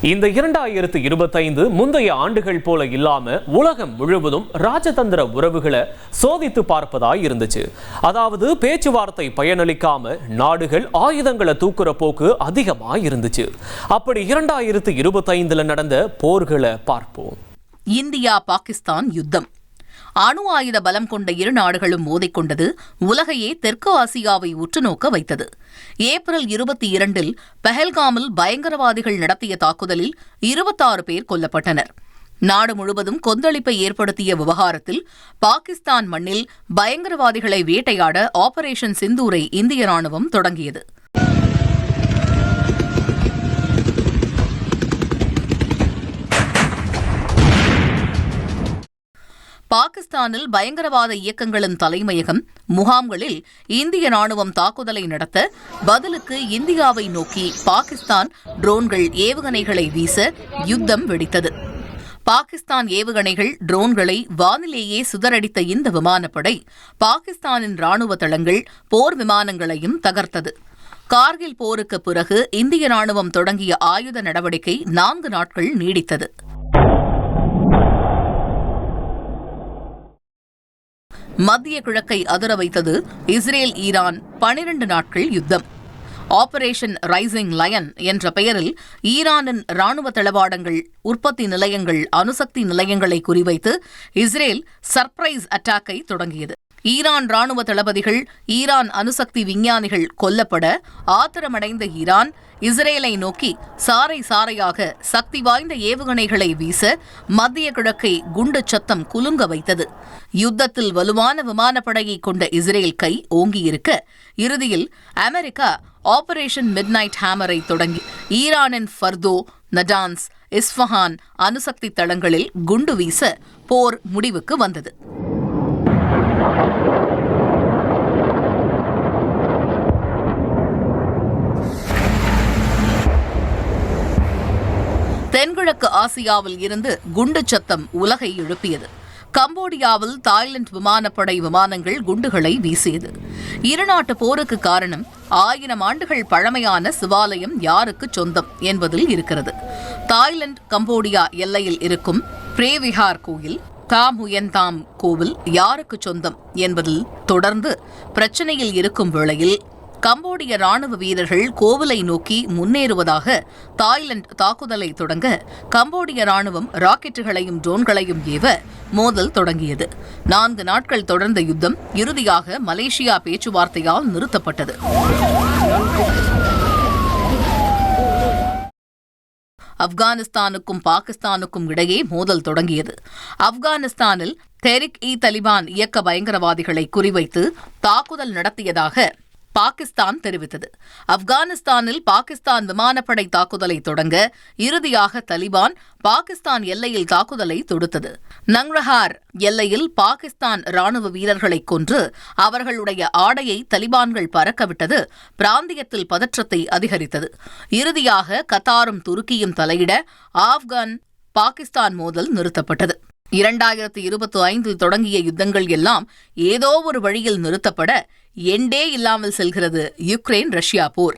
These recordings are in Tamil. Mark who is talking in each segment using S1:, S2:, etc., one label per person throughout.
S1: இந்த 2025 முந்தைய ஆண்டுகள் போல இல்லாம உலகம் முழுவதும் ராஜதந்திர உறவுகளை சோதித்து பார்ப்பதாய் இருந்துச்சு. அதாவது பேச்சுவார்த்தை பயனளிக்காம நாடுகள் ஆயுதங்களை தூக்குற போக்கு அதிகமாக இருந்துச்சு. அப்படி 2025 நடந்த போர்களை பார்ப்போம்.
S2: இந்தியா பாகிஸ்தான் யுத்தம். அணு ஆயுத பலம் கொண்ட இரு நாடுகளும் மோதிக்கொண்டது உலகையே தெற்கு ஆசியாவை உற்றுநோக்க வைத்தது. ஏப்ரல் 22 பஹல்காமில் பயங்கரவாதிகள் நடத்திய தாக்குதலில் 26 பேர் கொல்லப்பட்டனர். நாடு முழுவதும் கொந்தளிப்பை ஏற்படுத்திய விவகாரத்தில் பாகிஸ்தான் மண்ணில் பயங்கரவாதிகளை வேட்டையாட ஆபரேஷன் சிந்தூரை இந்திய ராணுவம் தொடங்கியது. பாகிஸ்தானில் பயங்கரவாத இயக்கங்களின் தலைமையகம் முகாம்களில் இந்திய ராணுவம் தாக்குதலை நடத்த பதிலுக்கு இந்தியாவை நோக்கி பாகிஸ்தான் ட்ரோன்கள் ஏவுகணைகளை வீச யுத்தம் வெடித்தது. பாகிஸ்தான் ஏவுகணைகள் ட்ரோன்களை வானிலேயே சிதறடித்த இந்த விமானப்படை பாகிஸ்தானின் ராணுவ தளங்கள், போர் விமானங்களையும் தகர்த்தது. கார்கில் போருக்கு பிறகு இந்திய ராணுவம் தொடங்கிய ஆயுத நடவடிக்கை 4 நாட்கள் நீடித்தது. மத்திய கிழக்கை அதிர வைத்தது இஸ்ரேல் ஈரான் 12 நாட்கள் யுத்தம். ஆபரேஷன் ரைசிங் லயன் என்ற பெயரில் ஈரானின் ராணுவ தளவாடங்கள், உற்பத்தி நிலையங்கள், அணுசக்தி நிலையங்களை குறிவைத்து இஸ்ரேல் சர்ப்ரைஸ் அட்டாக்கை தொடங்கியது. ஈரான் ராணுவ தளபதிகள், ஈரான் அணுசக்தி விஞ்ஞானிகள் கொல்லப்பட ஆத்திரமடைந்த ஈரான் இஸ்ரேலை நோக்கி சாறை சாறையாக சக்தி வாய்ந்த ஏவுகணைகளை வீச மத்திய கிழக்கை குண்டு சத்தம் குலுங்க வைத்தது. யுத்தத்தில் வலுவான விமானப்படையை கொண்ட இஸ்ரேல் கை ஓங்கியிருக்க, இறுதியில் அமெரிக்கா ஆபரேஷன் மிட்நைட் ஹேமரை தொடங்கி ஈரானின் ஃபர்தோ, நடான்ஸ், இஸ்ஃபஹான் அணுசக்தி தளங்களில் குண்டு வீச போர் முடிவுக்கு வந்தது. தென்கிழக்கு ஆசியாவில் இருந்து குண்டு சத்தம் உலகை எழுப்பியது. கம்போடியாவில் தாய்லாந்து விமானப்படை விமானங்கள் குண்டுகளை வீசியது. இருநாட்டு போருக்கு காரணம் 1000 ஆண்டுகள் பழமையான சிவாலயம் யாருக்கு சொந்தம் என்பதில் இருக்கிறது. தாய்லாந்து கம்போடியா எல்லையில் இருக்கும் பிரேவிஹார் கோயில், தாம் ஹுயன் தாம் கோவில் யாருக்கு சொந்தம் என்பதில் தொடர்ந்து பிரச்சினையில் இருக்கும் வேளையில் கம்போடிய ராணுவ வீரர்கள் கோவிலை நோக்கி முன்னேறுவதாக தாய்லாந்து தாக்குதலை தொடங்க கம்போடிய ராணுவம் ராக்கெட்டுகளையும் ட்ரோன்களையும் ஏவ மோதல் தொடங்கியது. 4 நாட்கள் தொடர்ந்த யுத்தம் இறுதியாக மலேசியா பேச்சுவார்த்தையால் நிறுத்தப்பட்டது. ஆப்கானிஸ்தானுக்கும் பாகிஸ்தானுக்கும் இடையே மோதல் தொடங்கியது. ஆப்கானிஸ்தானில் தெஹ்ரிக்-இ-தாலிபான் இயக்க பயங்கரவாதிகளை குறிவைத்து தாக்குதல் நடத்தியதாக பாகிஸ்தான் தெரிவித்தது. ஆப்கானிஸ்தானில் பாகிஸ்தான் விமானப்படை தாக்குதலை தொடங்க இறுதியாக தாலிபான் பாகிஸ்தான் எல்லையில் தாக்குதலை தொடுத்தது. நங்ரஹார் எல்லையில் பாகிஸ்தான் ராணுவ வீரர்களை கொன்று அவர்களுடைய ஆடையை தாலிபான்கள் பறக்கவிட்டது பிராந்தியத்தில் பதற்றத்தை அதிகரித்தது. இறுதியாக கத்தாரும் துருக்கியும் தலையிட ஆப்கான் பாகிஸ்தான் மோதல் நிறுத்தப்பட்டது. 2025 தொடங்கிய யுத்தங்கள் எல்லாம் ஏதோ ஒரு வழியில் நிறுத்தப்பட எண்டே இல்லாமல் செல்கிறது யுக்ரைன் ரஷ்யா போர்.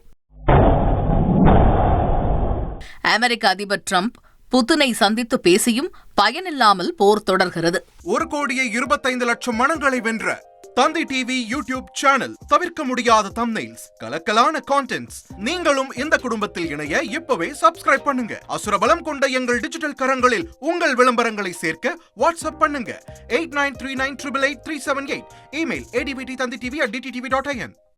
S2: அமெரிக்க அதிபர் டிரம்ப் புதினை சந்தித்து பேசியும் பயனில்லாமல் போர் தொடர்கிறது.
S3: 1,25,00,000 மனங்களை வென்ற தந்தி டிவி யூடியூப் சேனல். தவிர்க்க முடியாத தம்ப்நெயில்ஸ், கலக்கலான கான்டென்ட்ஸ். நீங்களும் இந்த குடும்பத்தில் இணைய இப்பவே சப்ஸ்கிரைப் பண்ணுங்க. அசுரபலம் கொண்ட எங்கள் டிஜிட்டல் கரங்களில் உங்கள் விளம்பரங்களை சேர்க்க வாட்ஸ்அப் பண்ணுங்க. 8939888378. Email advttv@dttv.in.